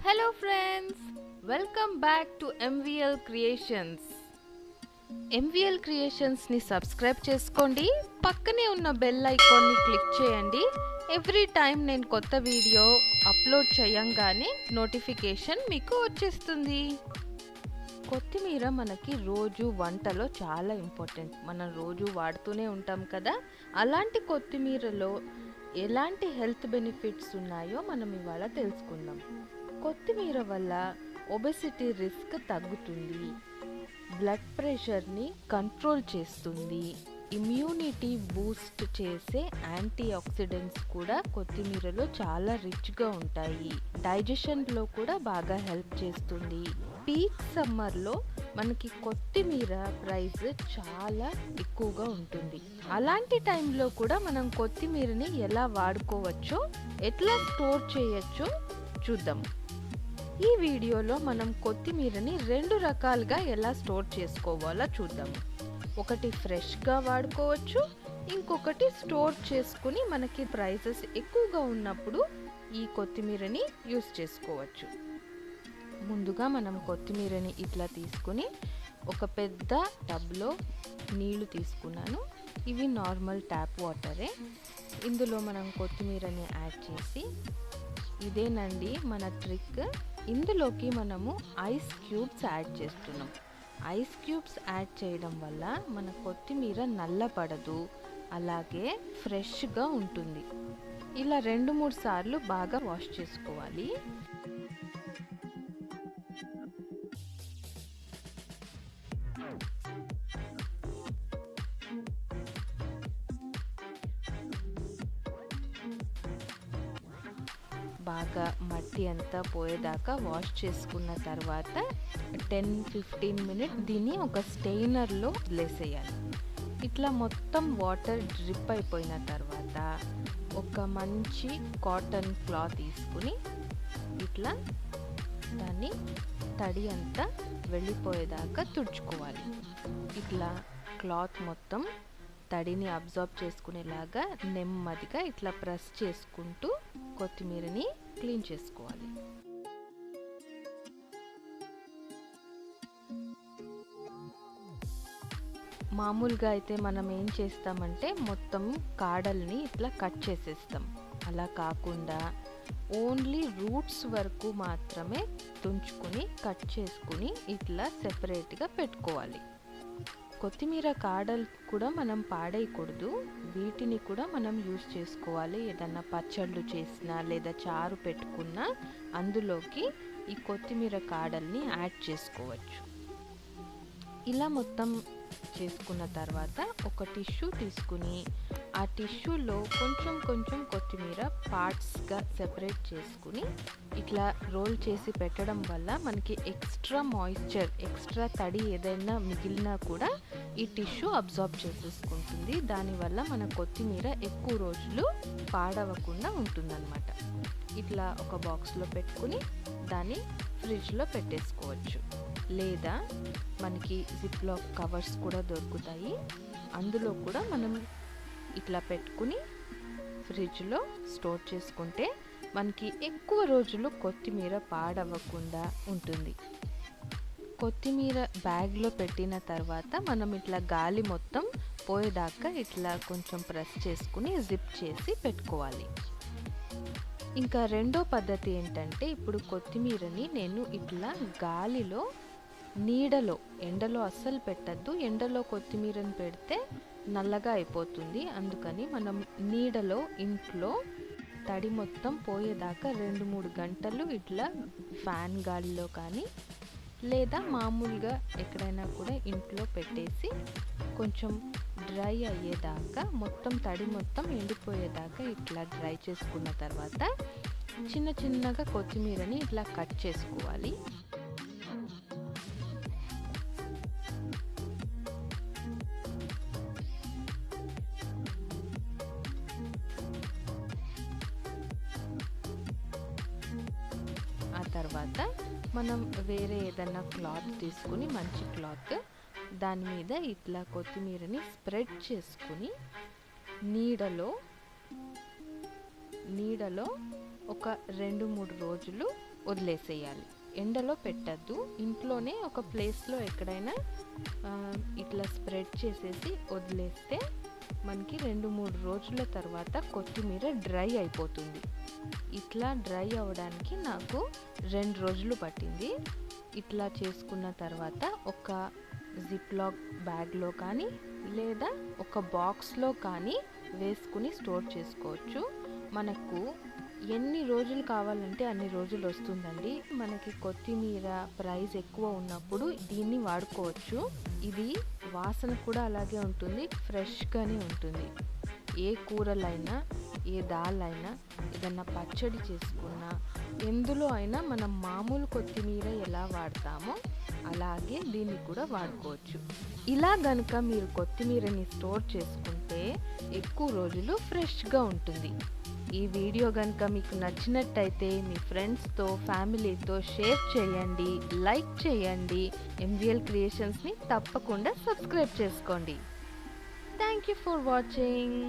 Hello friends, welcome back to MVL Creations. MVL Creations ని subscribe చేసుకోండి. పక్కనే ఉన్న బెల్ ఐకాన్ ని క్లిక్ చేయండి. ఎవ్రీ టైం నేను కొత్త వీడియో అప్లోడ్ చేయంగానే నోటిఫికేషన్ మీకు వచ్చేస్తుంది. కొత్తిమీర మనకి రోజు వంటలో చాలా ఇంపార్టెంట్. మనం రోజు వాడుతూనే ఉంటాం కదా. అలాంటి కొత్తిమీరలో ఎలాంటి హెల్త్ బెనిఫిట్స్ ఉన్నాయో మనం ఇవాళ తెలుసుకుందాం. కొత్తిమీర వల్ల ఒబెసిటీ రిస్క్ తగ్గుతుంది, బ్లడ్ ప్రెషర్ని కంట్రోల్ చేస్తుంది, ఇమ్యూనిటీ బూస్ట్ చేసే యాంటీ ఆక్సిడెంట్స్ కూడా కొత్తిమీరలో చాలా రిచ్గా ఉంటాయి. డైజెషన్లో కూడా బాగా హెల్ప్ చేస్తుంది. పీక్ సమ్మర్లో మనకి కొత్తిమీర ప్రైస్ చాలా ఎక్కువగా ఉంటుంది. అలాంటి టైంలో కూడా మనం కొత్తిమీరని ఎలా వాడుకోవచ్చో, ఎట్లా స్టోర్ చేయొచ్చో చూద్దాం. ఈ వీడియోలో మనం కొత్తిమీరని రెండు రకాలుగా ఎలా స్టోర్ చేసుకోవాలో చూద్దాము. ఒకటి ఫ్రెష్గా వాడుకోవచ్చు, ఇంకొకటి స్టోర్ చేసుకుని మనకి ప్రైసెస్ ఎక్కువగా ఉన్నప్పుడు ఈ కొత్తిమీరని యూస్ చేసుకోవచ్చు. ముందుగా మనం కొత్తిమీరని ఇట్లా తీసుకుని ఒక పెద్ద టబ్లో నీళ్లు తీసుకున్నాను. ఇవి నార్మల్ ట్యాప్ వాటరే. ఇందులో మనం కొత్తిమీరని యాడ్ చేసి, ఇదేనండి మన ట్రిక్, ఇందులోకి మనము ఐస్ క్యూబ్స్ యాడ్ చేస్తున్నాం. ఐస్ క్యూబ్స్ యాడ్ చేయడం వల్ల మన కొత్తిమీర నల్లపడదు, అలాగే ఫ్రెష్గా ఉంటుంది. ఇలా 2-3 సార్లు బాగా వాష్ చేసుకోవాలి. బాగా మట్టి అంతా పోయేదాకా వాష్ చేసుకున్న తర్వాత 10-15 మినిట్స్ దీన్ని ఒక స్టెయినర్లో వదిలేసేయాలి. ఇట్లా మొత్తం వాటర్ డ్రిప్ అయిపోయిన తర్వాత ఒక మంచి కాటన్ క్లాత్ తీసుకుని ఇట్లా దాన్ని తడి అంతా వెళ్ళిపోయేదాకా తుడుచుకోవాలి. ఇట్లా క్లాత్ మొత్తం తడిని అబ్జర్వ్ చేసుకునేలాగా నెమ్మదిగా ఇట్లా ప్రెస్ చేసుకుంటూ కొత్తిమీరని క్లీన్ చేసుకోవాలి. మామూలుగా అయితే మనం ఏం చేస్తామంటే మొత్తం కాడల్ని ఇట్లా కట్ చేసేస్తాం. అలా కాకుండా ఓన్లీ రూట్స్ వరకు మాత్రమే తుంచుకుని కట్ చేసుకుని ఇట్లా సెపరేట్గా పెట్టుకోవాలి. కొత్తిమీర కాడలు కూడా మనం పాడేయకూడదు, వీటిని కూడా మనం యూస్ చేసుకోవాలి. ఏదన్నా పచ్చళ్ళు చేసినా లేదా చారు పెట్టుకున్నా అందులోకి ఈ కొత్తిమీర కాడల్ని యాడ్ చేసుకోవచ్చు. ఇలా మొత్తం చేసుకున్న తర్వాత ఒక టిష్యూ తీసుకుని ఆ టిష్యూలో కొంచెం కొంచెం కొత్తిమీర పార్ట్స్గా సెపరేట్ చేసుకుని ఇట్లా రోల్ చేసి పెట్టడం వల్ల మనకి ఎక్స్ట్రా మాయిశ్చర్, ఎక్స్ట్రా తడి ఏదైనా మిగిలినా కూడా ఈ టిష్యూ అబ్జార్బ్ చేసేసుకుంటుంది. దానివల్ల మన కొత్తిమీర ఎక్కువ రోజులు పాడవకుండా ఉంటుందన్నమాట. ఇట్లా ఒక బాక్స్లో పెట్టుకుని దాన్ని ఫ్రిడ్జ్లో పెట్టేసుకోవచ్చు. లేదా మనకి జిప్లాక్ కవర్స్ కూడా దొరుకుతాయి, అందులో కూడా మనం ఇట్లా పెట్టుకుని ఫ్రిడ్జ్లో స్టోర్ చేసుకుంటే మనకి ఎక్కువ రోజులు కొత్తిమీర పాడవకుండా ఉంటుంది. కొత్తిమీర బ్యాగ్లో పెట్టిన తర్వాత మనం ఇట్లా గాలి మొత్తం పోయేదాకా ఇట్లా కొంచెం ప్రెస్ చేసుకుని జిప్ చేసి పెట్టుకోవాలి. ఇంకా రెండో పద్ధతి ఏంటంటే, ఇప్పుడు కొత్తిమీరని నేను ఇట్లా గాలిలో, నీడలో, ఎండలో అస్సలు పెట్టద్దు. ఎండలో కొత్తిమీరని పెడితే నల్లగా అయిపోతుంది. అందుకని మనం నీడలో ఇంట్లో తడి మొత్తం పోయేదాకా 2-3 గంటలు ఇట్లా ఫ్యాన్ గాలిలో కానీ లేదా మామూలుగా ఎక్కడైనా కూడా ఇంట్లో పెట్టేసి కొంచెం డ్రై అయ్యేదాకా, మొత్తం తడి మొత్తం ఎండిపోయేదాకా ఇట్లా డ్రై చేసుకున్న తర్వాత చిన్న చిన్నగా కొత్తిమీరని ఇట్లా కట్ చేసుకోవాలి. ఆ తర్వాత మనం వేరే ఏదైనా క్లాత్ తీసుకుని, మంచి క్లాత్, దాని మీద ఇట్లా కొత్తిమీరని స్ప్రెడ్ చేసుకుని నీడలో ఒక 2-3 రోజులు వదిలేసేయాలి. ఎండలో పెట్టద్దు, ఇంట్లోనే ఒక ప్లేస్లో ఎక్కడైనా ఇట్లా స్ప్రెడ్ చేసేసి వదిలేస్తే మనకి 2-3 రోజుల తర్వాత కొత్తిమీర డ్రై అయిపోతుంది. ఇట్లా డ్రై అవ్వడానికి నాకు 2 రోజులు పట్టింది. ఇట్లా చేసుకున్న తర్వాత ఒక జిప్లాక్ బ్యాగ్లో కానీ లేదా ఒక బాక్స్లో కానీ వేసుకుని స్టోర్ చేసుకోవచ్చు. మనకు ఎన్ని రోజులు కావాలంటే అన్ని రోజులు వస్తుందండి. మనకి కొత్తిమీర ప్రైస్ ఎక్కువ ఉన్నప్పుడు దీన్ని వాడుకోవచ్చు. ఇది వాసన కూడా అలాగే ఉంటుంది, ఫ్రెష్గానే ఉంటుంది. ఏ కూరలైనా, ఏ దాల్ ఏదన్నా పచ్చడి చేసుకున్నా, ఎందులో అయినా మనం మామూలు కొత్తిమీర ఎలా వాడతామో అలాగే దీన్ని కూడా వాడుకోవచ్చు. ఇలా గనుక మీరు కొత్తిమీరని స్టోర్ చేసుకుంటే ఎక్కువ రోజులు ఫ్రెష్గా ఉంటుంది. ఈ వీడియో కనుక మీకు నచ్చినట్టయితే మీ ఫ్రెండ్స్తో, ఫ్యామిలీతో షేర్ చేయండి, లైక్ చేయండి. ఎంవిఎల్ క్రియేషన్స్ని తప్పకుండా సబ్స్క్రైబ్ చేసుకోండి. Thank you for watching.